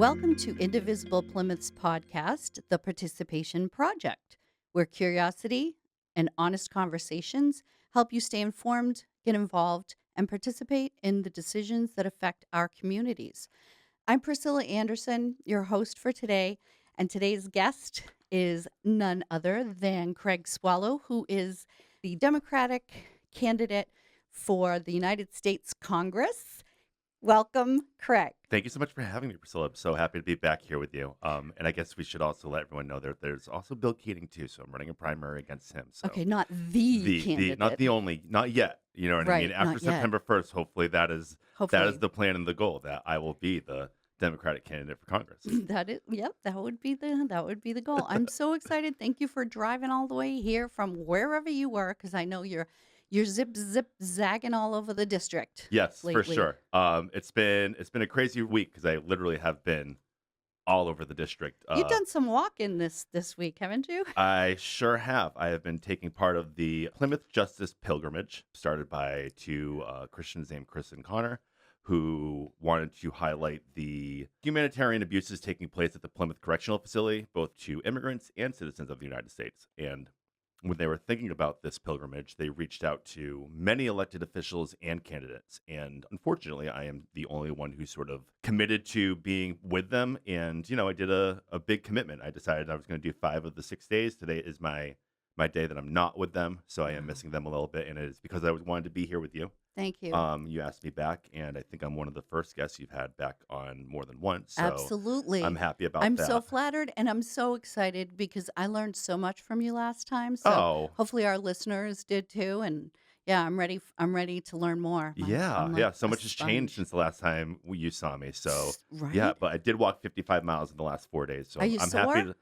Welcome to Indivisible Plymouth's podcast, The Participation Project, where curiosity and honest conversations help you stay informed, get involved, and participate in the decisions that affect our communities. I'm Priscilla Anderson, your host for today, and today's guest is none other than Craig Swallow, who is the Democratic candidate for the United States Congress. Welcome, Craig. Thank you so much for having me, Priscilla. I'm so happy to be back here with you. And I guess we should also let everyone know that there's also Bill Keating too. So I'm running a primary against him. So Okay, not the candidate. not the only, not yet. You know what I mean? Right, After not yet. September 1st, hopefully that is Hopefully. the plan and the goal, that I will be the Democratic candidate for Congress. That would be the goal. I'm so excited. Thank you for driving all the way here from wherever you were, because I know you're zip zagging all over the district. Yes, lately. for sure. It's been a crazy week because I literally have been all over the district. You've done some walking this week, haven't you? I sure have. I have been taking part of the Plymouth Justice Pilgrimage, started by two Christians named Chris and Connor, who wanted to highlight the humanitarian abuses taking place at the Plymouth Correctional Facility, both to immigrants and citizens of the United States. And when they were thinking about this pilgrimage, they reached out to many elected officials and candidates. And unfortunately, I am the only one who sort of committed to being with them. And, you know, I did a big commitment. I decided I was going to do 5 of the 6 days. Today is my day that I'm not with them. So I am missing them a little bit. And it is because I wanted to be here with you. Thank you. You asked me back, and I think I'm one of the first guests you've had back on more than once. So Absolutely. I'm happy about I'm that. so flattered, and I'm so excited because I learned so much from you last time. So Oh. hopefully our listeners did too. And yeah, I'm ready to learn more. I'm like So a much has changed sponge. since the last time you saw me. So Right? yeah, but I did walk 55 miles in the last 4 days. So Are you I'm sore? happy to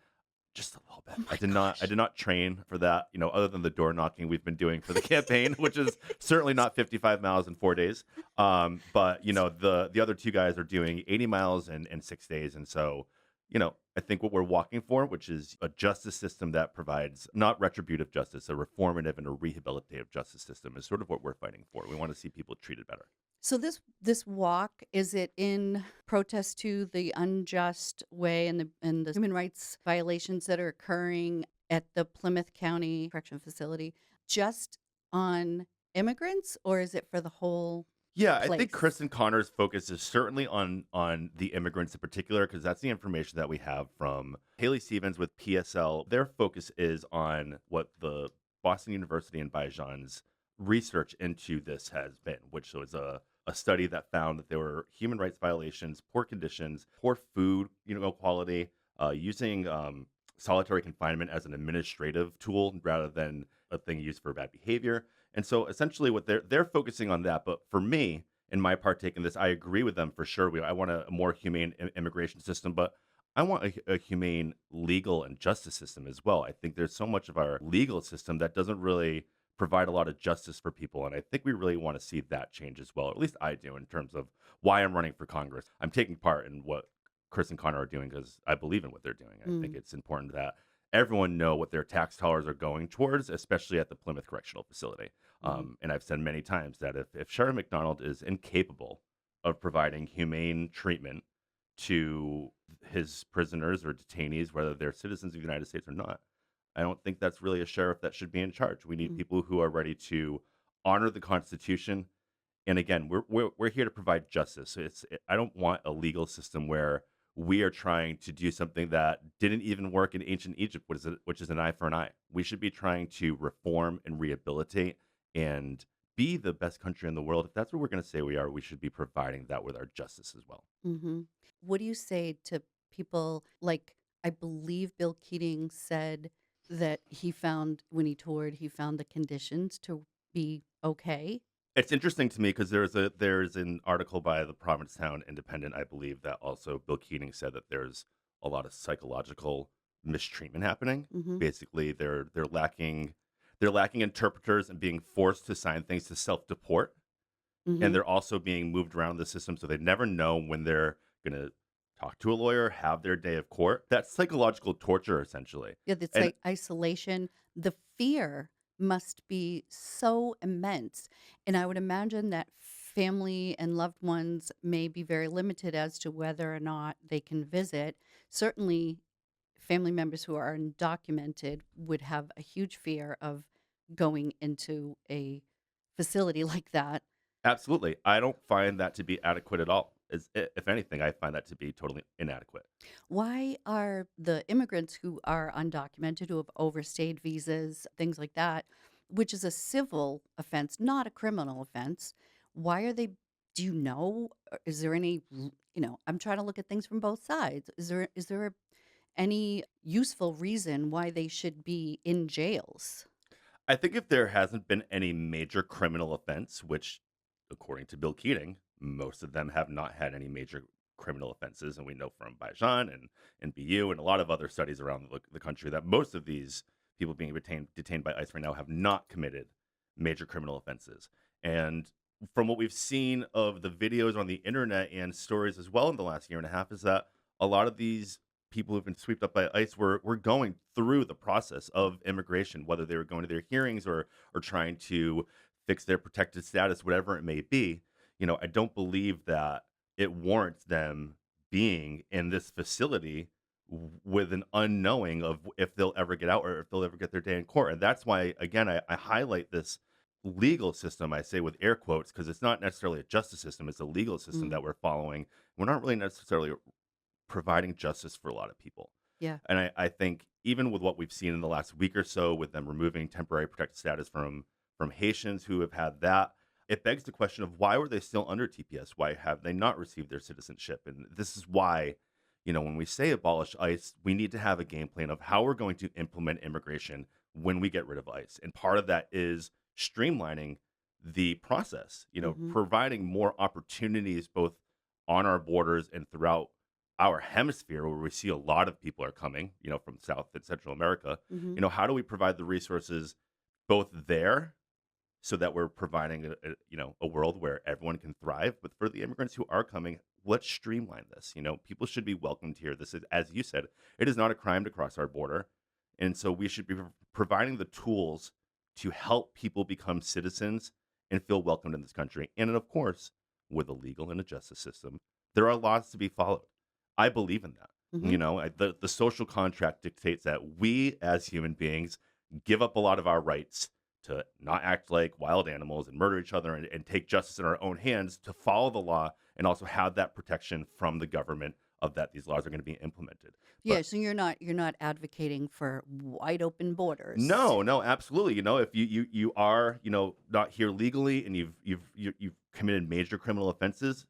just a little bit. Oh my I did not train for that, you know, other than the door knocking we've been doing for the campaign, which is certainly not 55 miles in 4 days. But you know, the other two guys are doing 80 miles in 6 days. And so, you know, I think what we're walking for, which is a justice system that provides not retributive justice, a reformative and a rehabilitative justice system, is sort of what we're fighting for. We want to see people treated better. So this walk, is it in protest to the unjust way and the human rights violations that are occurring at the Plymouth County Correction Facility just on immigrants, or is it for the whole Yeah, I place? think Chris and Connor's focus is certainly on the immigrants in particular, because that's the information that we have from Haley Stevens with PSL. Their focus is on what the Boston University and Bijan's research into this has been, which was a study that found that there were human rights violations, poor conditions, poor food, you know, quality, using solitary confinement as an administrative tool rather than a thing used for bad behavior. And so essentially what they're focusing on that. But for me, in my partake in this, I agree with them for sure. I want a more humane immigration system, but I want a humane legal and justice system as well. I think there's so much of our legal system that doesn't really provide a lot of justice for people. And I think we really want to see that change as well. Or at least I do, in terms of why I'm running for Congress. I'm taking part in what Chris and Connor are doing because I believe in what they're doing. I think it's important that everyone know what their tax dollars are going towards, especially at the Plymouth Correctional Facility. And I've said many times that if Sharon McDonald is incapable of providing humane treatment to his prisoners or detainees, whether they're citizens of the United States or not, I don't think that's really a sheriff that should be in charge. We need people who are ready to honor the Constitution. And again, we're here to provide justice. So I don't want a legal system where we are trying to do something that didn't even work in ancient Egypt, which is an eye for an eye. We should be trying to reform and rehabilitate and be the best country in the world. If that's what we're going to say we are, we should be providing that with our justice as well. Mm-hmm. What do you say to people like, I believe Bill Keating said that when he toured, he found the conditions to be okay? It's interesting to me because there's an article by the Provincetown Independent, I believe, that also Bill Keating said that there's a lot of psychological mistreatment happening. Mm-hmm. Basically, they're lacking interpreters and being forced to sign things to self-deport, Mm-hmm. and they're also being moved around the system, so they never know when they're gonna talk to a lawyer, have their day of court. That's psychological torture, essentially. Yeah, it's And like isolation. The fear must be so immense. And I would imagine that family and loved ones may be very limited as to whether or not they can visit. Certainly, family members who are undocumented would have a huge fear of going into a facility like that. Absolutely. I don't find that to be adequate at all. If anything, I find that to be totally inadequate. Why are the immigrants who are undocumented, who have overstayed visas, things like that, which is a civil offense, not a criminal offense, why are they, do you know, is there any, I'm trying to look at things from both sides. Is there any useful reason why they should be in jails? I think if there hasn't been any major criminal offense, which, according to Bill Keating, most of them have not had any major criminal offenses, and we know from Bijan and BU and a lot of other studies around the country that most of these people being detained by ICE right now have not committed major criminal offenses. And from what we've seen of the videos on the internet and stories as well in the last year and a half, is that a lot of these people who've been swept up by ICE were going through the process of immigration, whether they were going to their hearings or trying to fix their protected status, whatever it may be. I don't believe that it warrants them being in this facility with an unknowing of if they'll ever get out or if they'll ever get their day in court. And that's why, again, I highlight this legal system, I say with air quotes, because it's not necessarily a justice system, it's a legal system Mm, that we're following. We're not really necessarily providing justice for a lot of people. yeah. And I think even with what we've seen in the last week or so, with them removing temporary protected status from Haitians who have had that, it begs the question of why were they still under TPS? Why have they not received their citizenship? And this is why, when we say abolish ICE, we need to have a game plan of how we're going to implement immigration when we get rid of ICE. And part of that is streamlining the process, Hmm. providing more opportunities both on our borders and throughout our hemisphere where we see a lot of people are coming, from South and Central America. Hmm. How do we provide the resources both there so that we're providing a world where everyone can thrive, but for the immigrants who are coming, let's streamline this. People should be welcomed here. This is, as you said, it is not a crime to cross our border, and so we should be providing the tools to help people become citizens and feel welcomed in this country. And of course, with a legal and a justice system, there are laws to be followed. I believe in that. Hmm. The social contract dictates that we as human beings give up a lot of our rights to not act like wild animals and murder each other and take justice in our own hands, to follow the law and also have that protection from the government of that these laws are going to be implemented. Yeah, But so you're not advocating for wide open borders. no, no, absolutely. If you are, not here legally and you've committed major criminal offenses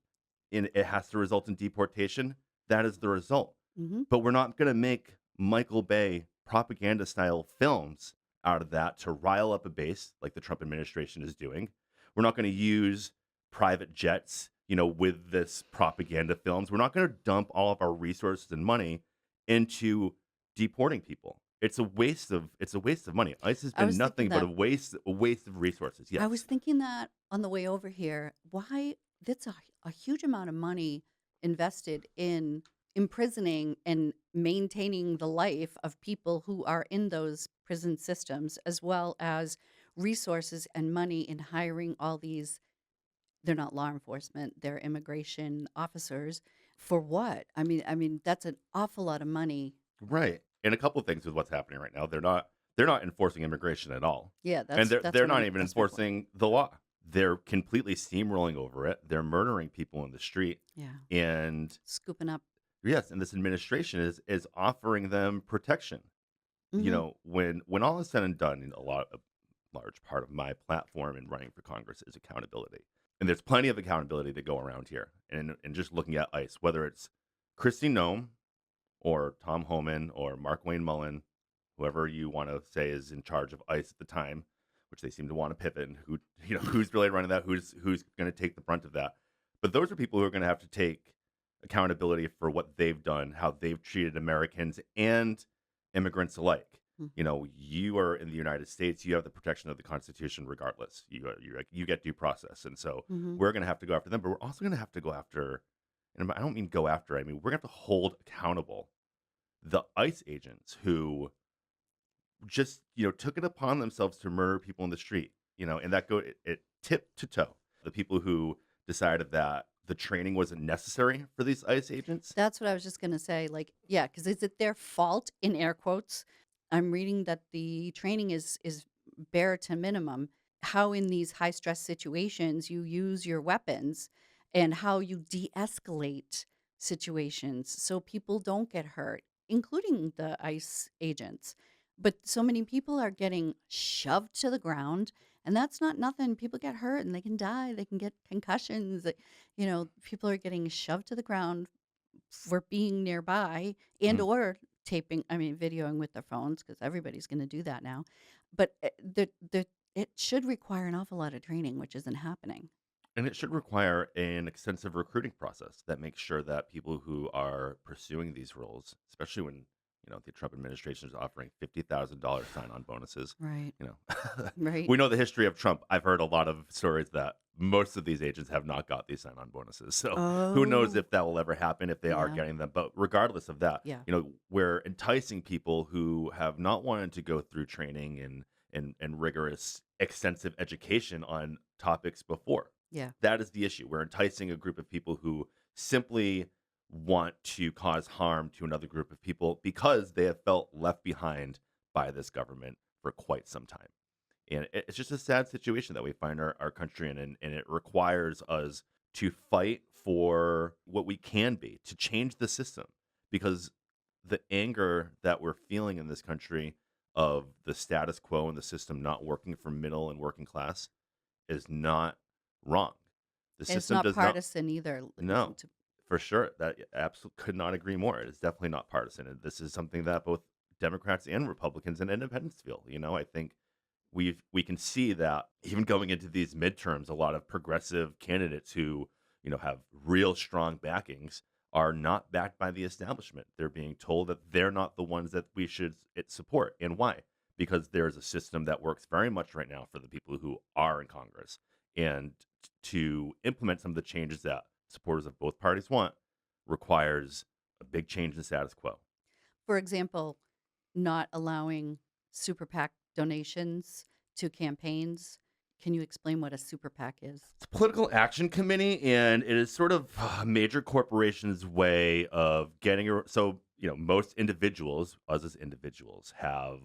and it has to result in deportation, that is the result. Hmm. But we're not going to make Michael Bay propaganda style films out of that to rile up a base like the Trump administration is doing. We're not going to use private jets, with this propaganda films. We're not going to dump all of our resources and money into deporting people. It's a waste of money. ICE has I been was thinking nothing but that. a waste of resources. I was Yes. thinking that on the way over here. Why? That's a huge amount of money invested in imprisoning and maintaining the life of people who are in those prison systems, as well as resources and money in hiring all these. They're not law enforcement; they're immigration officers. For what? I mean, that's an awful lot of money. Right. And a couple of things with what's happening right now. They're not enforcing immigration at all. Yeah, And that's they're that's they're what not I'm. even That's my point. enforcing the law. They're completely steamrolling over it. They're murdering people in the street. Yeah, And scooping up. yes, and this administration is offering them protection. Hmm. When all is said and done, a large part of my platform in running for Congress is accountability. And there's plenty of accountability to go around here. And just looking at ICE, whether it's Christy Nome or Tom Homan or Mark Wayne Mullen, whoever you want to say is in charge of ICE at the time, which they seem to want to pivot, and who's really running that, who's going to take the brunt of that. But those are people who are going to have to take accountability for what they've done, how they've treated Americans and immigrants alike. You are in the United States. You have the protection of the Constitution, regardless. You get due process, and so Hmm. we're going to have to go after them. But we're also going to have to go after, and I don't mean go after. I mean we're going to have to hold accountable the ICE agents who just took it upon themselves to murder people in the street. And that it tip to toe the people who decided that the training wasn't necessary for these ICE agents. That's what I was just gonna say, like, yeah, because is it their fault, in air quotes? I'm reading that the training is bare to minimum. How in these high stress situations you use your weapons and how you de-escalate situations so people don't get hurt, including the ICE agents. But so many people are getting shoved to the ground, and that's not nothing. People get hurt and they can die, they can get concussions. People are getting shoved to the ground for being nearby and Mhm. or videoing with their phones because everybody's going to do that now. But it should require an awful lot of training, which isn't happening. And it should require an extensive recruiting process that makes sure that people who are pursuing these roles, especially when the Trump administration is offering $50,000 sign-on bonuses, Right. you know, Right. we know the history of Trump. I've heard a lot of stories that most of these agents have not got these sign-on bonuses. So who knows Oh, if that will ever happen if they are yeah. getting them. But regardless of that, Yeah. we're enticing people who have not wanted to go through training and rigorous, extensive education on topics before. Yeah. That is the issue. We're enticing a group of people who simply want to cause harm to another group of people because they have felt left behind by this government for quite some time. And it's just a sad situation that we find our country in, and it requires us to fight for what we can be, to change the system. Because the anger that we're feeling in this country of the status quo and the system not working for middle and working class is not wrong. The And it's system not does not. partisan either. No, for sure. That absolutely could not agree more. It is definitely not partisan. And this is something that both Democrats and Republicans and independents feel. I think we can see that even going into these midterms, a lot of progressive candidates who, have real strong backings are not backed by the establishment. They're being told that they're not the ones that we should support. And why? Because there's a system that works very much right now for the people who are in Congress. And to implement some of the changes that supporters of both parties want requires a big change in status quo. For example, not allowing super PAC donations to campaigns. Can you explain what a super PAC is? It's a political action committee, and it is sort of a major corporation's way of getting so most individuals, us as individuals, have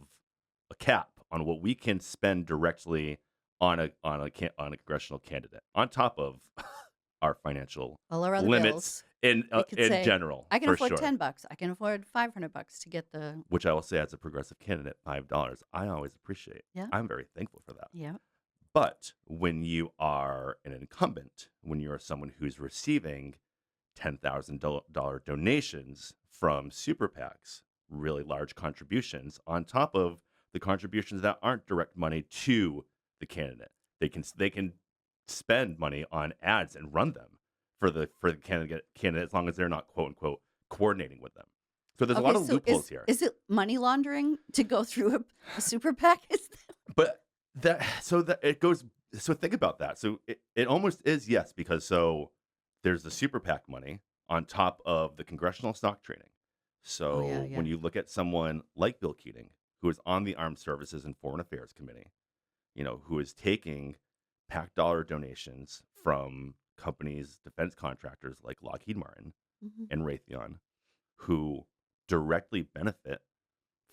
a cap on what we can spend directly on a congressional candidate, on top of our financial All our other limits bills. in We could in say, general, I can for afford sure. $10. I can afford $500 to get the. Which I will say, as a progressive candidate, $5 I always appreciate. Yeah. I'm very thankful for that. Yeah. But when you are an incumbent, when you are someone who's receiving $10,000 donations from super PACs, really large contributions, on top of the contributions that aren't direct money to the candidate, they can spend money on ads and run them for the candidate as long as they're not quote unquote coordinating with them. So there's a Okay, lot of so loopholes here. is it money laundering to go through a super PAC? But that it goes. So think about that. So it almost is, yes, because there's the super PAC money on top of the congressional stock trading. Oh yeah, So yeah. when you look at someone like Bill Keating, who is on the Armed Services and Foreign Affairs Committee, who is taking PAC dollar donations from companies, defense contractors like Lockheed Martin Mhm. and Raytheon, who directly benefit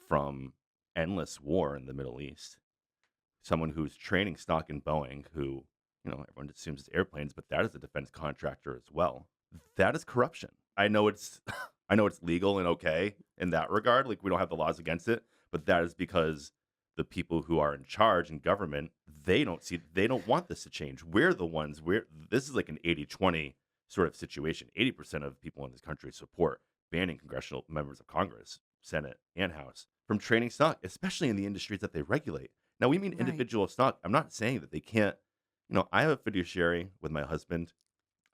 from endless war in the Middle East, someone who's training stock in Boeing, who, everyone assumes is airplanes, but that is a defense contractor as well. That is corruption. I know it's I know it's legal and okay in that regard. Like, we don't have the laws against it, but that is because the people who are in charge in government, they don't want this to change. We're the ones this is like an 80-20 sort of situation. 80% of people in this country support banning congressional members of Congress, Senate, and House from trading stock, especially in the industries that they regulate. Now, we mean Right. individual stock. I'm not saying that they can't. I have a fiduciary with my husband.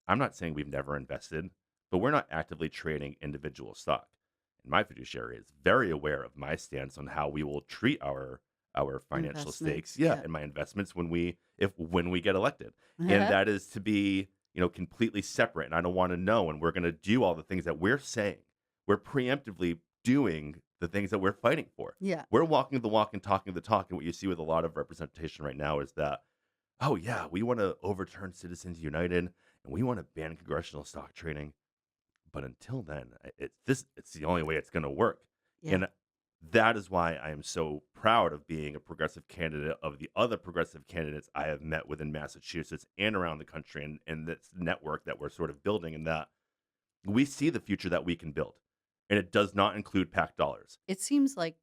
I'm not saying we've never invested, but we're not actively trading individual stock. And my fiduciary is very aware of my stance on how we will treat our financial stakes, Investments. Yeah. and my investments when we get elected. And Uh-huh. that is to be, completely separate. And I don't want to know. And we're going to do all the things that we're saying. We're preemptively doing the things that we're fighting for. Yeah. We're walking the walk and talking the talk. And what you see with a lot of representation right now is that, oh yeah, we want to overturn Citizens United and we want to ban congressional stock trading. But until then, it's the only way it's going to work. Yeah. And that is why I am so proud of being a progressive candidate of the other progressive candidates I have met within Massachusetts and around the country, and this network that we're sort of building, and that we see the future that we can build. And it does not include PAC dollars. It seems like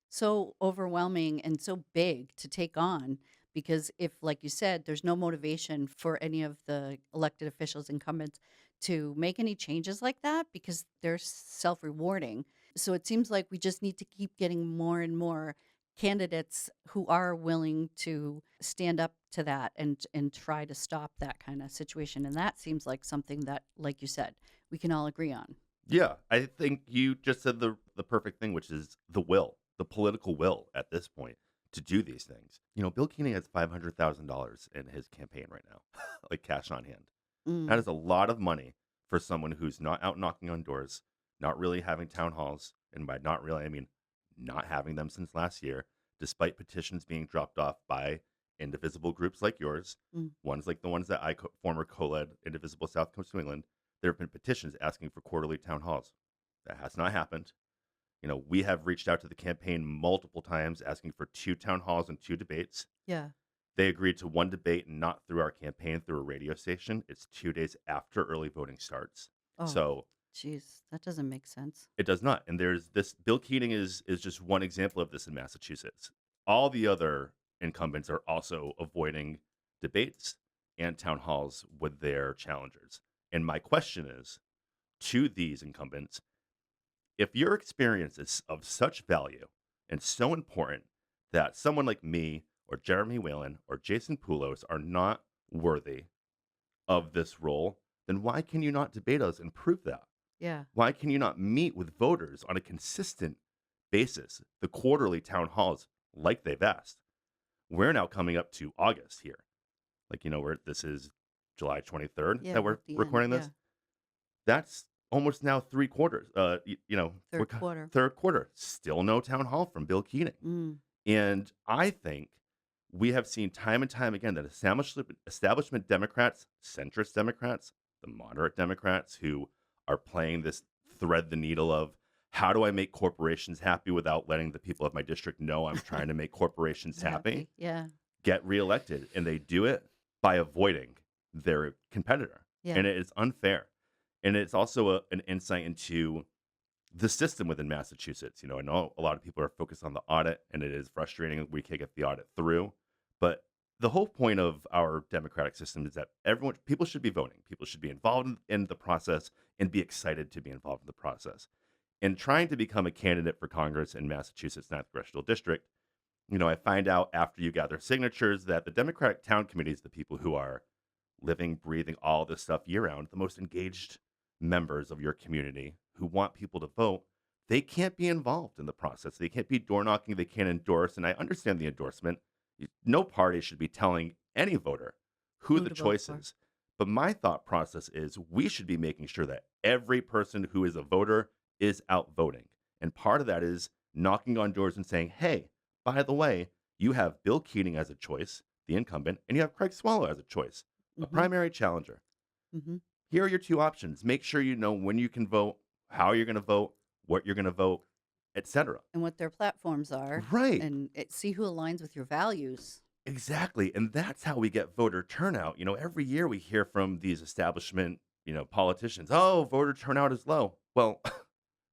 so overwhelming and so big to take on because if, like you said, there's no motivation for any of the elected officials, incumbents, to make any changes like that because they're self-rewarding. So it seems like we just need to keep getting more and more candidates who are willing to stand up to that and try to stop that kind of situation. And that seems like something that, like you said, we can all agree on. Yeah, I think you just said the perfect thing, which is the will, the political will at this point to do these things. Bill Keating has $500,000 in his campaign right now, like cash on hand. That Mm, is a lot of money for someone who's not out knocking on doors, not really having town halls, and by not really, I mean not having them since last year, despite petitions being dropped off by indivisible groups like yours, mm. ones like the ones that former co-led Indivisible South Coast New England. There have been petitions asking for quarterly town halls. That has not happened. We have reached out to the campaign multiple times asking for 2 town halls and 2 debates. Yeah. They agreed to 1 debate, not through our campaign, through a radio station. It's 2 days after early voting starts. Oh, So geez, that doesn't make sense. it does not. And there's this Bill Keating is just one example of this in Massachusetts. All the other incumbents are also avoiding debates and town halls with their challengers. And my question is to these incumbents, if your experience is of such value and so important that someone like me or Jeremy Whalen or Jason Poulos are not worthy of this role, then why can you not debate us and prove that? Yeah. Why can you not meet with voters on a consistent basis, the quarterly town halls like they've asked? We're now coming up to August here. This is July 23rd Yeah, that we're we're at the end. recording Yeah. this. That's almost now 3 quarters. We're Third quarter. third quarter. Still no town hall from Bill Keating. Mm, And I think we have seen time and time again that establishment Democrats, centrist Democrats, the moderate Democrats who are playing this thread the needle of how do I make corporations happy without letting the people of my district know I'm trying to make corporations happy, Yeah. get reelected. And they do it by avoiding their competitor. Yeah. And it is unfair. And it's also an insight into the system within Massachusetts. I know a lot of people are focused on the audit, and it is frustrating that we can't get the audit through. But the whole point of our democratic system is that people should be voting. People should be involved in the process and be excited to be involved in the process. And trying to become a candidate for Congress in Massachusetts 9th Congressional District, I find out after you gather signatures that the Democratic town committees, the people who are living, breathing all this stuff year round, the most engaged members of your community who want people to vote, they can't be involved in the process. They can't be door knocking. They can't endorse. And I understand the endorsement. No party should be telling any voter who Who the to vote choice for. is. But my thought process is we should be making sure that every person who is a voter is out voting. And part of that is knocking on doors and saying, hey, by the way, you have Bill Keating as a choice, the incumbent, and you have Craig Swallow as a choice, a Mm-hmm. primary challenger. Mm-hmm. Here are your 2 options. Make sure you know when you can vote, how you're going to vote, what you're going to vote, etc. And what their platforms are, Right. and see who aligns with your values. Exactly. And that's how we get voter turnout. Every year we hear from these establishment, politicians, oh, voter turnout is low. Well,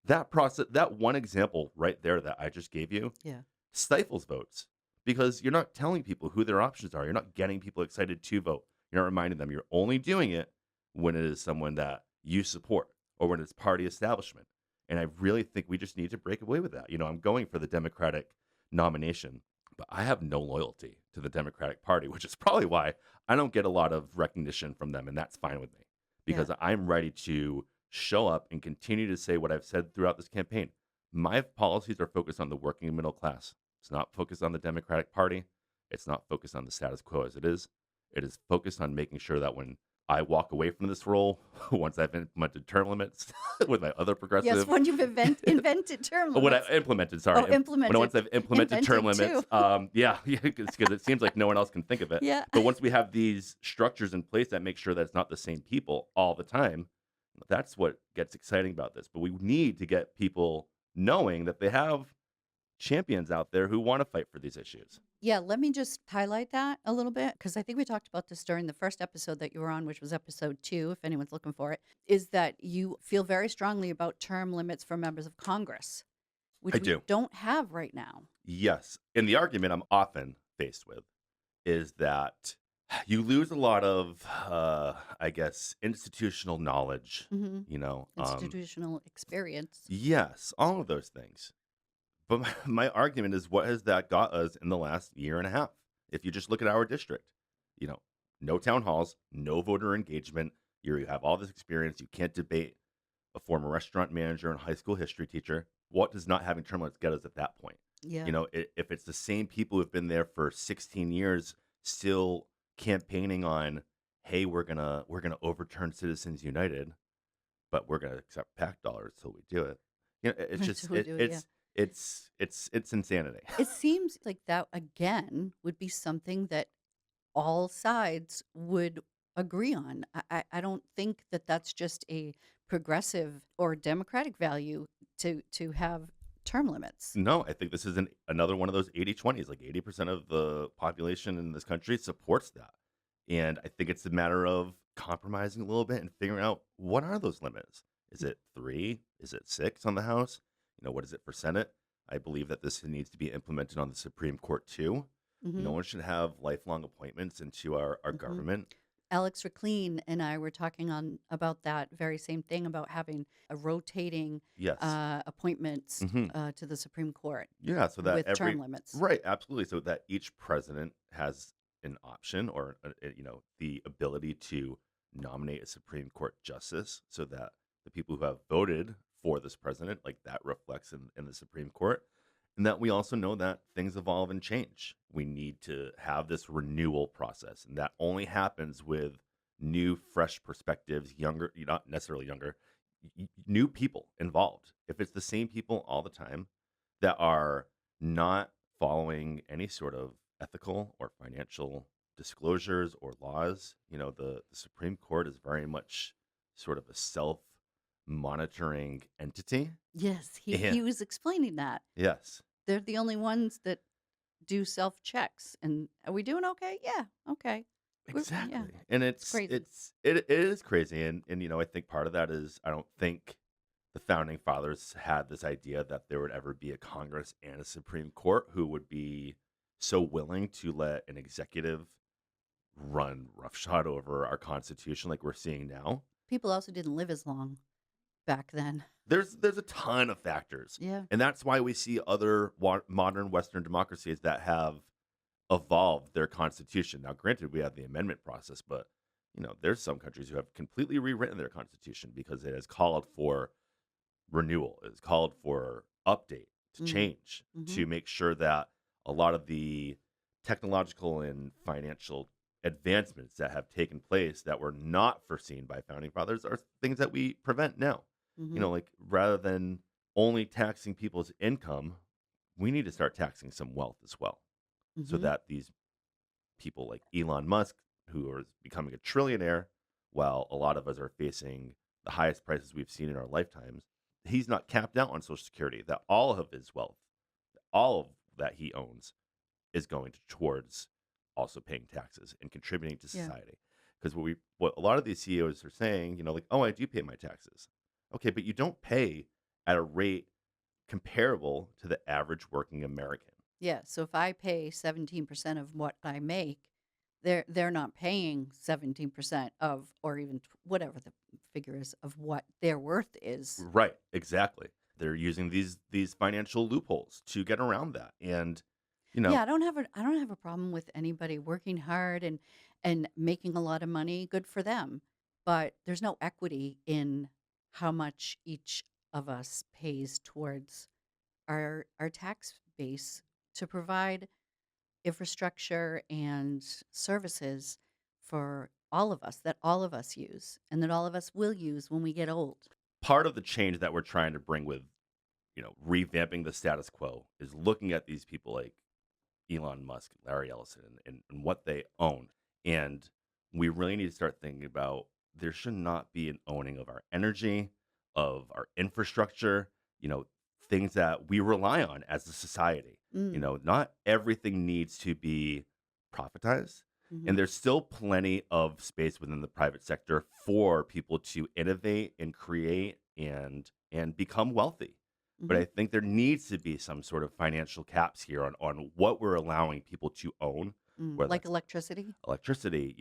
that one example right there that I just gave you Yeah. stifles votes because you're not telling people who their options are. You're not getting people excited to vote. You're not reminding them. You're only doing it when it is someone that you support or when it's party establishment. And I really think we just need to break away with that. I'm going for the Democratic nomination, but I have no loyalty to the Democratic Party, which is probably why I don't get a lot of recognition from them. And that's fine with me because Yeah. I'm ready to show up and continue to say what I've said throughout this campaign. My policies are focused on the working middle class. It's not focused on the Democratic Party. It's not focused on the status quo as it is. It is focused on making sure that when I walk away from this role once I've implemented term limits with my other Yes, progressive. when you've invented term When I limits. implemented, sorry, Oh, when implemented. once I've implemented term Invented limits, too. yeah, yeah, because it seems like no one else can think of it. Yeah. But once we have these structures in place that make sure that it's not the same people all the time, that's what gets exciting about this. But we need to get people knowing that they have champions out there who want to fight for these issues. Yeah, let me just highlight that a little bit because I think we talked about this during the first episode that you were on, which was episode 2, if anyone's looking for it, is that you feel very strongly about term limits for members of Congress, I which we do. don't have right now. Yes. And the argument I'm often faced with is that you lose a lot of, I guess, institutional knowledge, Hmm. you know. Institutional experience. Yes, all of those things. But my argument is, what has that got us in the last year and a half? If you just look at our district, you know, no town halls, no voter engagement. You have all this experience. You can't debate a former restaurant manager and high school history teacher. What does not having term limits get us at that point? Yeah. You know, if it's the same people who've been there for 16 years still campaigning on, hey, we're gonna overturn Citizens United, but we're gonna accept PAC dollars till we do it. You know, it's Until just we do it, yeah. it's insanity. It seems like that again would be something that all sides would agree on. I don't think that that's just a progressive or democratic value to have term limits. No, I think this is another one of those 80-20s. Like 80% of the population in this country supports that. And I think it's a matter of compromising a little bit and figuring out, what are those limits? Is it 3? Is it 6 on the House? You know, what is it for Senate? I believe that this needs to be implemented on the Supreme Court too. Hmm. No one should have lifelong appointments into our Hmm. government. Alex Reclean and I were talking on about that very same thing about having a rotating Yes. appointments Hmm. to the Supreme Court Yeah, so that with term limits. right, absolutely. So that each president has an option, or the ability to nominate a Supreme Court justice, so that the people who have voted for this president, like, that reflects in the Supreme Court. And that we also know that things evolve and change. We need to have this renewal process, and that only happens with new, fresh perspectives, younger, not necessarily younger, new people involved. If it's the same people all the time that are not following any sort of ethical or financial disclosures or laws, the Supreme Court is very much sort of a self monitoring entity. Yes, And he was explaining that. yes, They're the only ones that do self checks. And are we doing okay? Yeah, okay. Yeah, exactly. And it's crazy. it is crazy. And I think part of that is, I don't think the founding fathers had this idea that there would ever be a Congress and a Supreme Court who would be so willing to let an executive run roughshod over our Constitution like we're seeing now. People also didn't live as long back then. There's a ton of factors, Yeah. and that's why we see other modern Western democracies that have evolved their constitution. Now, granted, we have the amendment process, but there's some countries who have completely rewritten their constitution because it has called for renewal, it has called for update, to Mm-hmm. change, Mm-hmm. to make sure that a lot of the technological and financial advancements that have taken place that were not foreseen by founding fathers are things that we prevent now. Mm-hmm. Like, rather than only taxing people's income, we need to start taxing some wealth as well, so Mm-hmm. that these people like Elon Musk, who is becoming a trillionaire, while a lot of us are facing the highest prices we've seen in our lifetimes, he's not capped out on Social Security. That all of his wealth, all of that he owns, is going towards also paying taxes and contributing to Yeah. society. Because what a lot of these CEOs are saying, like, oh, I do pay my taxes. Okay, but you don't pay at a rate comparable to the average working American. Yeah. So if I pay 17% of what I make, they're not paying 17% of, or even whatever the figure is of what their worth is. Right, exactly. They're using these financial loopholes to get around that. And Yeah, I don't have a problem with anybody working hard and making a lot of money. Good for them. But there's no equity in how much each of us pays towards our tax base to provide infrastructure and services for all of us, that all of us use, and that all of us will use when we get old. Part of the change that we're trying to bring with, revamping the status quo is looking at these people like Elon Musk, Larry Ellison, and what they own. And we really need to start thinking about there should not be an owning of our energy, of our infrastructure, things that we rely on as a society. Mm. Not everything needs to be profitized. And Mhm. there's still plenty of space within the private sector for people to innovate and create and become wealthy. But Mhm. I think there needs to be some sort of financial caps here on what we're allowing people to own, whether Like that's electricity? electricity,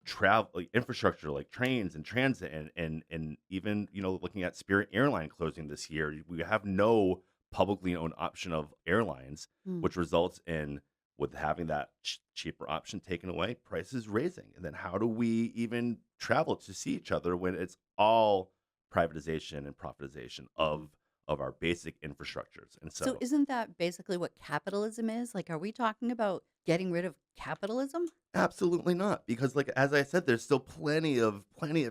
travel, like infrastructure, like trains and transit, and even looking at Spirit Airline closing this year. We have no publicly owned option of airlines, Mm. which results in with having that cheaper option taken away, prices raising. And then how do we even travel to see each other when it's all privatization and profitization Mhm. of our basic infrastructures? And So so isn't that basically what capitalism is? Like, are we talking about getting rid of capitalism? absolutely not, because like as I said, there's still plenty of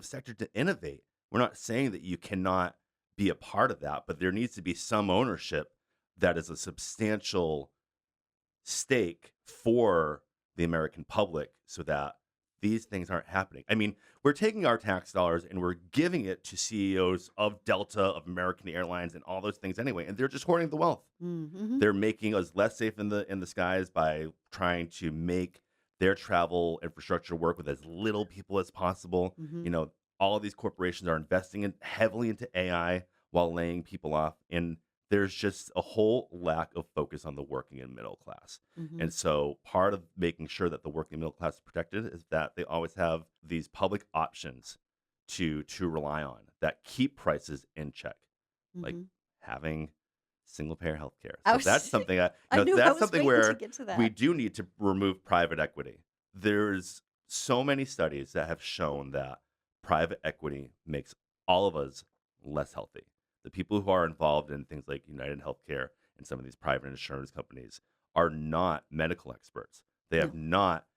sector to innovate. We're not saying that you cannot be a part of that, but there needs to be some ownership that is a substantial stake for the American public so that these things aren't happening. I mean, we're taking our tax dollars and we're giving it to CEOs of Delta, of American Airlines, and all those things anyway, and they're just hoarding the wealth. Mhm. They're making us less safe in the skies by trying to make their travel infrastructure work with as little people as possible. Mhm. All of these corporations are investing heavily into AI while laying people off, and there's just a whole lack of focus on the working and middle class. Mhm. And so, part of making sure that the working middle class is protected is that they always have these public options to rely on that keep prices in check, like Mhm. having single payer healthcare. I So was that's something I knew I that's was something waiting to where get to we that. do need to remove private equity. There's so many studies that have shown that private equity makes all of us less healthy. The people who are involved in things like United Healthcare and some of these private insurance companies are not medical experts. They have No. not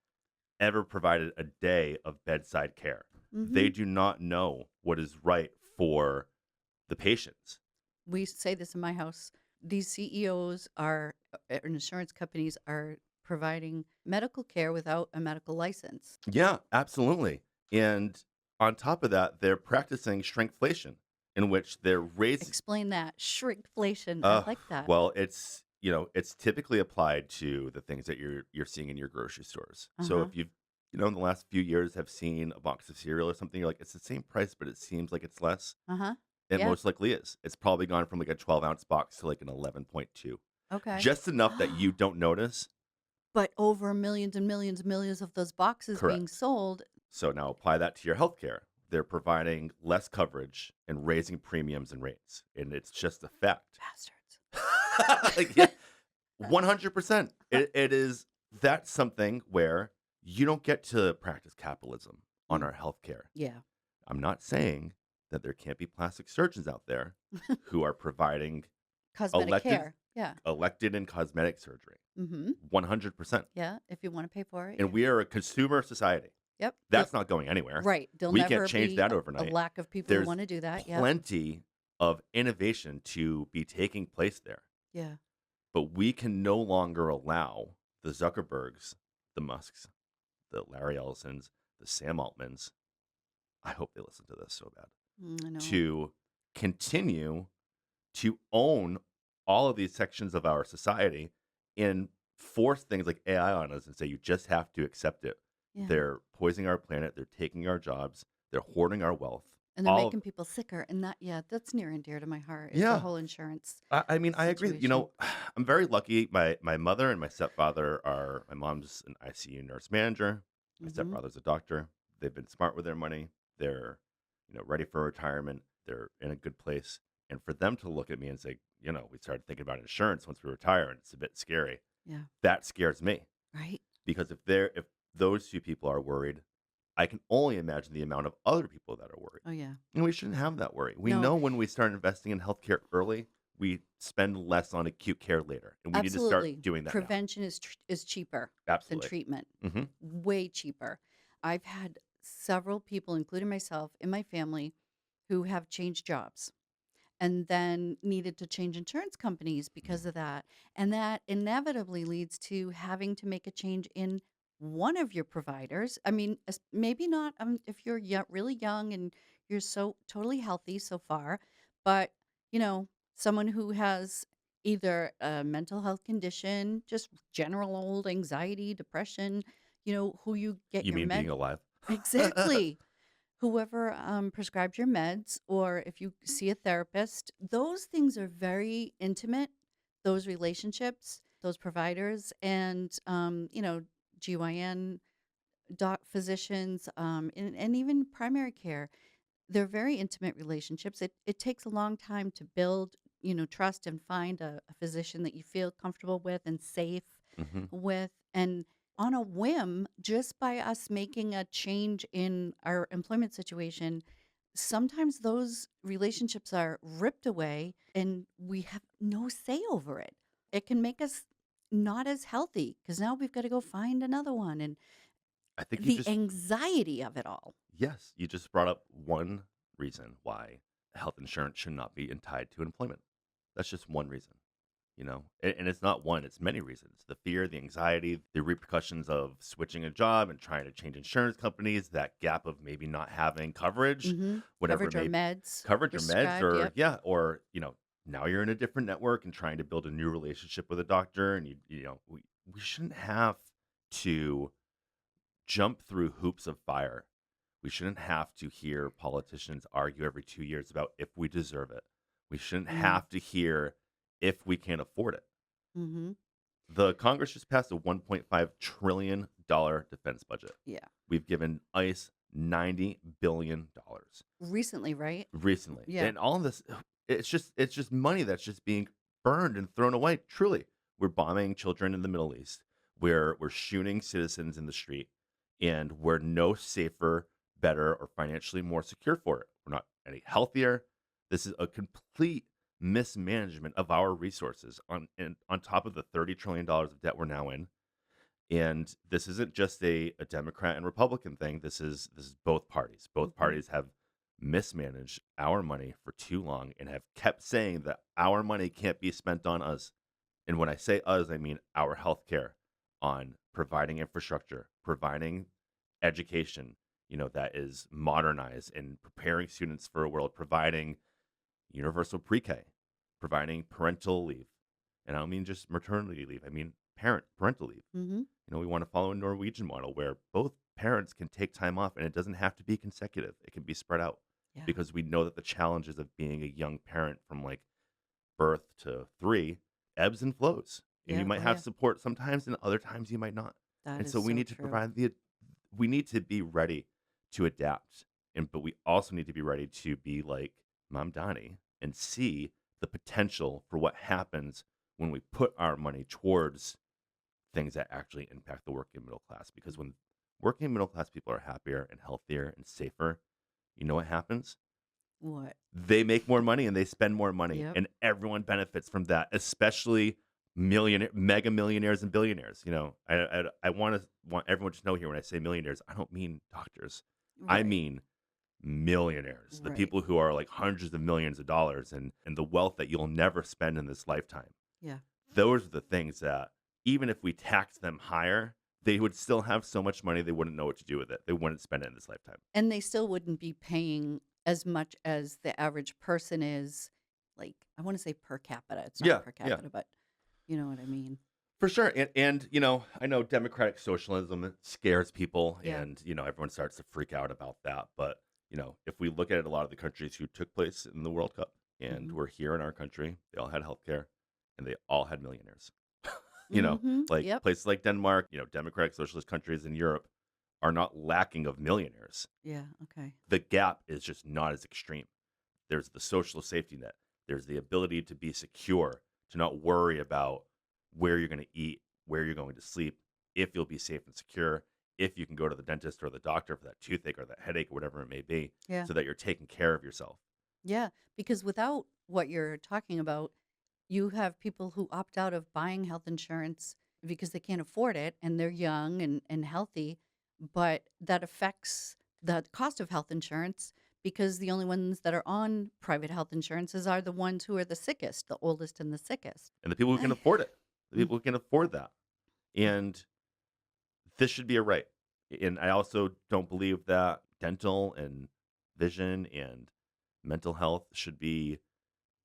ever provided a day of bedside care. They Mhm. do not know what is right for the patients. We say this in my house. These CEOs are insurance companies are providing medical care without a medical license. Yeah, absolutely. And on top of that, they're practicing shrinkflation, in which they're raising. Explain that. Shrinkflation. I Uh, like that. well, it's typically applied to the things that you're seeing in your grocery stores. So Uh-huh. if you've in the last few years have seen a box of cereal or something, you're like, it's the same price, but it seems like it's less. Uh-huh. It Yeah. most likely is. It's probably gone from like a 12-ounce box to like an 11.2, Okay. just enough that you don't notice. But over millions and millions and millions of those boxes being Correct. sold, So now apply that to your healthcare. They're providing less coverage and raising premiums and rates, and it's just a fact. bastards. Yeah, 100%. It is. That's something where you don't get to practice capitalism on Mm, our healthcare. yeah. I'm not saying that there can't be plastic surgeons out there who are providing Cosmetic elected care. Yeah. elected and cosmetic surgery. Mhm. 100%. Yeah, if you wanna pay for it, And yeah. we are a consumer society. Yep. That's not going anywhere. Right. There'll We can't never change be that a overnight. lack of people who There's wanna do that. Yep. plenty of innovation to be taking place there. Yeah. But we can no longer allow the Zuckerbergs, the Musks, the Larry Ellisons, the Sam Altmans, I hope they listen to this so bad, I know. to continue to own all of these sections of our society and force things like AI on us and say you just have to accept it. Yeah. They're poisoning our planet, they're taking our jobs, they're hoarding our wealth. And they're All of making people sicker, and that yeah, that's near and dear to my heart, is the yeah, whole insurance I mean, I agree. situation. I'm very lucky. My mother and my stepfather are. My mom's an ICU nurse manager. My Mhm. stepfather's a doctor. They've been smart with their money. They're, ready for retirement. They're in a good place. And for them to look at me and say, we started thinking about insurance once we retire, and it's a bit scary. Yeah. That scares me Right? because if those two people are worried, I can only imagine the amount of other people that are worried. Oh, yeah. And we shouldn't have that worry. We No, know when we start investing in healthcare early, we spend less on acute care later. And we need to start absolutely. doing that now. Prevention is cheaper than Absolutely. treatment. Hmm. Way cheaper. I've had several people, including myself, in my family who have changed jobs and then needed to change insurance companies because Mm. of that. And that inevitably leads to having to make a change in one of your providers. I mean, maybe not if you're really young and you're so totally healthy so far, but someone who has either a mental health condition, just general old anxiety, depression, who you get You your mean being med. alive? Exactly. Whoever prescribed your meds, or if you see a therapist, those things are very intimate, those relationships, those providers, and, GYN, physicians, and even primary care. They're very intimate relationships. It takes a long time to build, trust and find a physician that you feel comfortable with and safe Hmm. with. And on a whim, just by us making a change in our employment situation, sometimes those relationships are ripped away and we have no say over it. It can make us not as healthy because now we've got to go find another one, and I think you the just anxiety of it all. Yes, you just brought up one reason why health insurance should not be tied to employment. That's just one reason, and it's not one; it's many reasons. The fear, the anxiety, the repercussions of switching a job and trying to change insurance companies. That gap of maybe not having coverage, whatever it Coverage or may be, meds coverage or meds, prescribed. or Yep. yeah, or now you're in a different network and trying to build a new relationship with a doctor, and we shouldn't have to jump through hoops of fire. We shouldn't have to hear politicians argue every 2 years about if we deserve it. We shouldn't Mm, have to hear if we can't afford it. mhm. The Congress just passed a $1.5 trillion defense budget. Yeah. We've given ICE $90 billion Recently, right? recently. Yeah. And all of this, it's just money that's just being burned and thrown away. Truly. We're bombing children in the Middle East. We're shooting citizens in the street, and we're no safer, better, or financially more secure for it. We're not any healthier. This is a complete mismanagement of our resources on top of the $30 trillion of debt we're now in. And this isn't just a Democrat and Republican thing. This is both parties. Both Mhm. parties have mismanaged our money for too long and have kept saying that our money can't be spent on us. And when I say us, I mean our healthcare, on providing infrastructure, providing education, that is modernized and preparing students for a world, providing universal pre-K, providing parental leave. And I don't mean just maternity leave. I mean parental leave. Mhm. We want to follow a Norwegian model where both parents can take time off and it doesn't have to be consecutive. It can be spread out Yeah. because we know that the challenges of being a young parent from like birth to three ebbs and flows. And you Yeah. might Oh, have yeah. support sometimes and other times you might not. That And is so we so need to true. we need to be ready to adapt. But we also need to be ready to be like Mom Donnie and see the potential for what happens when we put our money towards things that actually impact the working middle class. Because when working middle class people are happier and healthier and safer, you know what happens? What? They make more money and they spend more money, Yep. and everyone benefits from that, especially millionaire, mega millionaires and billionaires. I want everyone to know here when I say millionaires, I don't mean doctors. I Right. mean millionaires, the Right. people who are like hundreds of millions of dollars and the wealth that you'll never spend in this lifetime. Yeah. Those are the things that even if we taxed them higher, they would still have so much money they wouldn't know what to do with it. They wouldn't spend it in this lifetime. And they still wouldn't be paying as much as the average person is, like, I wanna say per capita. It's not Yeah, per yeah, capita, but you know what I mean. for sure. And I know democratic socialism scares people, Yeah. and everyone starts to freak out about that. But if we look at a lot of the countries who took place in the World Cup and Mhm. were here in our country, they all had healthcare, and they all had millionaires. Mhm. Like Yep. places like Denmark, democratic socialist countries in Europe are not lacking of millionaires. Yeah. Okay. The gap is just not as extreme. There's the social safety net. There's the ability to be secure, to not worry about where you're going to eat, where you're going to sleep, if you'll be safe and secure, if you can go to the dentist or the doctor for that toothache or that headache or whatever it may be, Yeah. so that you're taking care of yourself. Yeah. Because without what you're talking about, you have people who opt out of buying health insurance because they can't afford it and they're young and healthy, but that affects the cost of health insurance because the only ones that are on private health insurances are the ones who are the sickest, the oldest and the sickest. And the people who can afford it, the Mm, people who can afford that. And this should be a right. And I also don't believe that dental and vision and mental health should be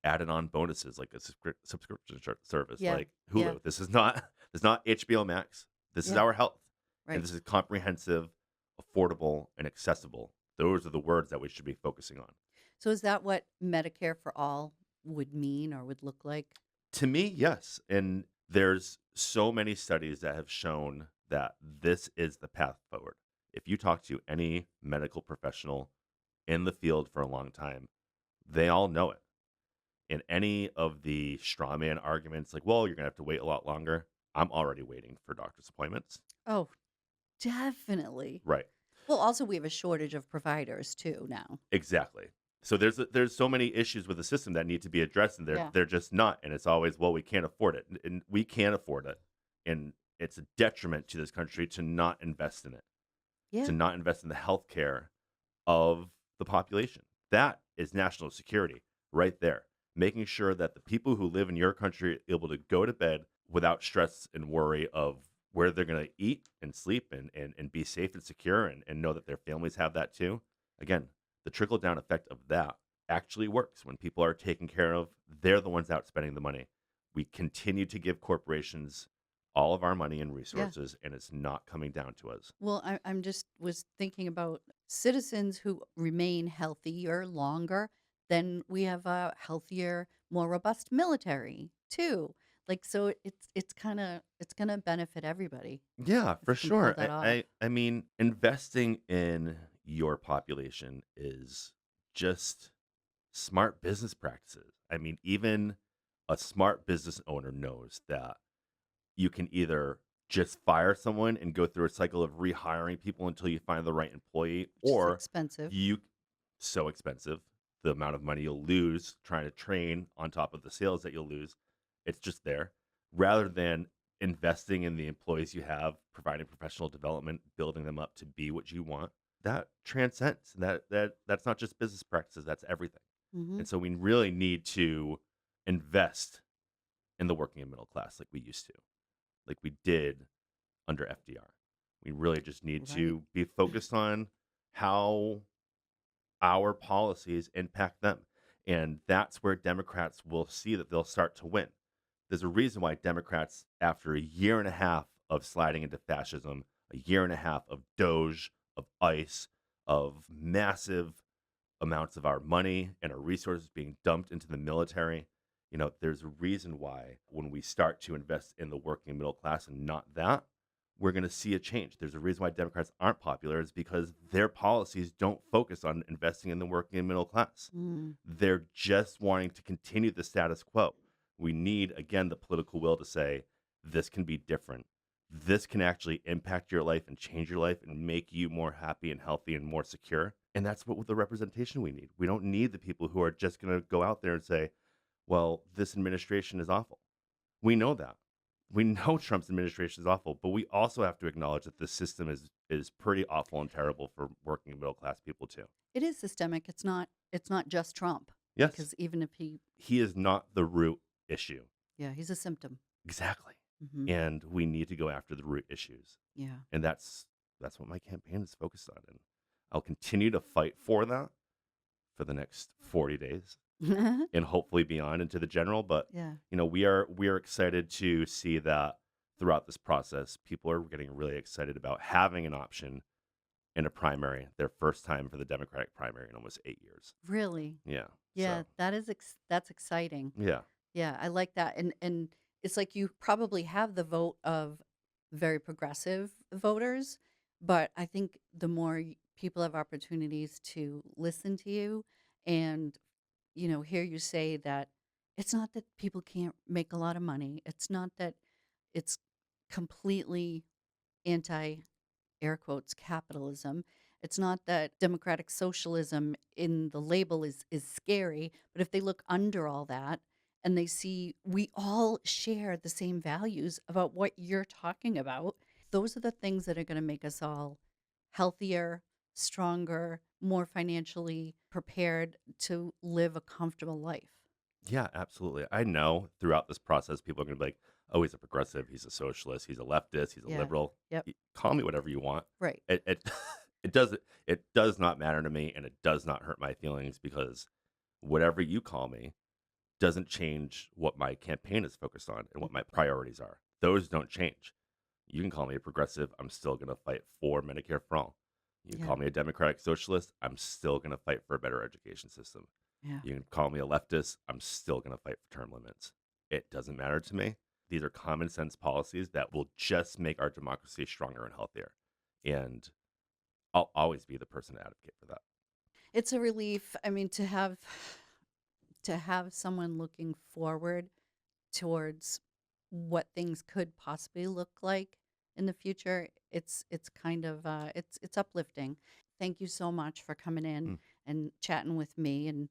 added on bonuses like a subscription service yeah, like yeah, Hulu. This is not this is not HBO Max. This is yeah, our health. And right. this is comprehensive, affordable, and accessible. Those are the words that we should be focusing on. So is that what Medicare for all would mean or would look like? To me, yes. And there's so many studies that have shown that this is the path forward. If you talk to any medical professional in the field for a long time, they all know it. And any of the straw man arguments, like, well, you're going to have to wait a lot longer. I'm already waiting for doctor's appointments. Oh, definitely. Right. Well, also we have a shortage of providers too now. Exactly. So there's so many issues with the system that need to be addressed, and Yeah. they're just not. And it's always, well, we can't afford it, and we can't afford it, and it's a detriment to this country to not invest in it, Yeah. to not invest in the healthcare of the population. That is national security right there. Making sure that the people who live in your country are able to go to bed without stress and worry of where they're going to eat and sleep and be safe and secure and know that their families have that too. Again, the trickle down effect of that actually works. When people are taken care of, they're the ones out spending the money. We continue to give corporations all of our money and Yeah. resources, and it's not coming down to us. Well, I'm just was thinking about citizens who remain healthier longer, then we have a healthier, more robust military too. Like so it's gonna benefit everybody Yeah, if for we can pull sure. that off. I mean, investing in your population is just smart business practices. I mean, even a smart business owner knows that you can either just fire someone and go through a cycle of rehiring people until you find the right employee, Which is or expensive. you so expensive, the amount of money you'll lose trying to train on top of the sales that you'll lose. It's just there rather than investing in the employees you have, providing professional development, building them up to be what you want. That transcends. That's not just business practices, that's everything. Hmm. And so we really need to invest in the working and middle class like we used to, like we did under FDR. We really just need Right. to be focused on how our policies impact them. And that's where Democrats will see that they'll start to win. There's a reason why Democrats, after a year and a half of sliding into fascism, a year and a half of Doge, of ICE, of massive amounts of our money and our resources being dumped into the military, there's a reason why when we start to invest in the working middle class and not that, we're going to see a change. There's a reason why Democrats aren't popular is because their policies don't focus on investing in the working middle class. Mm. They're just wanting to continue the status quo. We need, again, the political will to say, this can be different. This can actually impact your life and change your life and make you more happy and healthy and more secure. And that's what the representation we need. We don't need the people who are just going to go out there and say, well, this administration is awful. We know that. We know Trump's administration is awful, but we also have to acknowledge that the system is pretty awful and terrible for working middle class people too. It is systemic. It's not just Trump Yes, because even if he he is not the root issue. yeah, he's a symptom. Exactly. Hmm. And we need to go after the root issues. Yeah. And that's what my campaign is focused on. And I'll continue to fight for that for the next 40 days and hopefully beyond into the general. But Yeah. we are excited to see that throughout this process, people are getting really excited about having an option in a primary, their first time for the Democratic primary in almost 8 years. Really? Yeah. Yeah, So that's exciting. yeah. Yeah, I like that. And it's like you probably have the vote of very progressive voters, but I think the more people have opportunities to listen to you and hear you say that it's not that people can't make a lot of money. It's not that it's completely anti air quotes capitalism. It's not that democratic socialism in the label is scary, but if they look under all that and they see we all share the same values about what you're talking about, those are the things that are going to make us all healthier, stronger, more financially prepared to live a comfortable life. Yeah, absolutely. I know throughout this process, people are going to be like, oh, he's a progressive, he's a socialist, he's a leftist, he's a Yeah. liberal. Yep. Call me whatever you want. Right. It it does not matter to me, and it does not hurt my feelings because whatever you call me doesn't change what my campaign is focused on and what my priorities are. Those don't change. You can call me a progressive. I'm still going to fight for Medicare for all. You can Yeah. call me a democratic socialist. I'm still going to fight for a better education system. Yeah. You can call me a leftist. I'm still going to fight for term limits. It doesn't matter to me. These are common sense policies that will just make our democracy stronger and healthier. And I'll always be the person to advocate for that. It's a relief. I mean, to have someone looking forward towards what things could possibly look like in the future, it's kind of it's uplifting. Thank you so much for coming in Mm, and chatting with me, and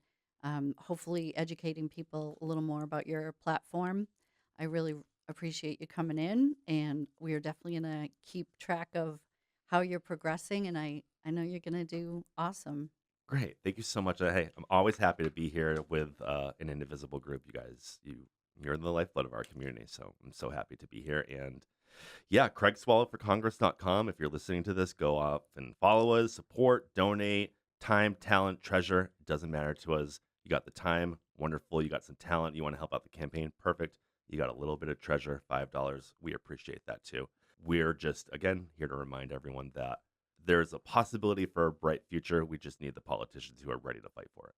hopefully educating people a little more about your platform. I really appreciate you coming in, and we are definitely going to keep track of how you're progressing, and I know you're going to do awesome. Great. Thank you so much. Hey, I'm always happy to be here with an Indivisible group. You guys, you're the lifeblood of our community. So I'm so happy to be here. And yeah, CraigSwallow4Congress.com. If you're listening to this, go up and follow us, support, donate, time, talent, treasure. It doesn't matter to us. You got the time, wonderful. You got some talent. You want to help out the campaign, perfect. You got a little bit of treasure, $5. We appreciate that too. We're just, again, here to remind everyone that there's a possibility for a bright future. We just need the politicians who are ready to fight for it.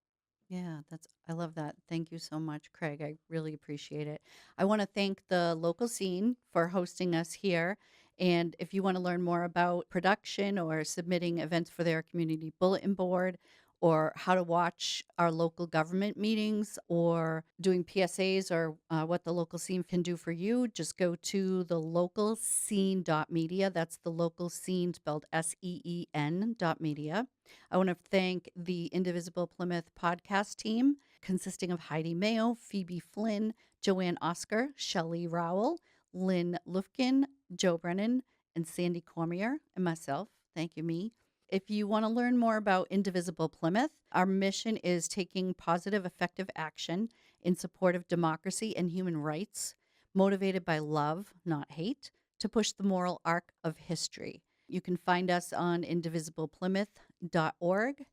Yeah, I love that. Thank you so much, Craig. I really appreciate it. I want to thank the local scene for hosting us here. And if you want to learn more about production or submitting events for their community bulletin board, or how to watch our local government meetings, or doing PSAs, or what the local scene can do for you, just go to the localscene.media. That's the local scene spelled SEEN.media. I want to thank the Indivisible Plymouth podcast team, consisting of Heidi Mayo, Phoebe Flynn, Joanne Oscar, Shelley Rowell, Lynn Lufkin, Joe Brennan, and Sandy Cormier, and myself. Thank you, me. If you want to learn more about Indivisible Plymouth, our mission is taking positive, effective action in support of democracy and human rights, motivated by love, not hate, to push the moral arc of history. You can find us on indivisibleplymouth.org.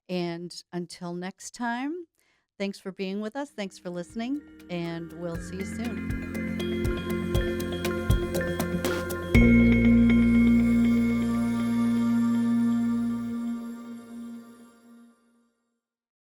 And until next time, thanks for being with us. Thanks for listening, and we'll see you soon.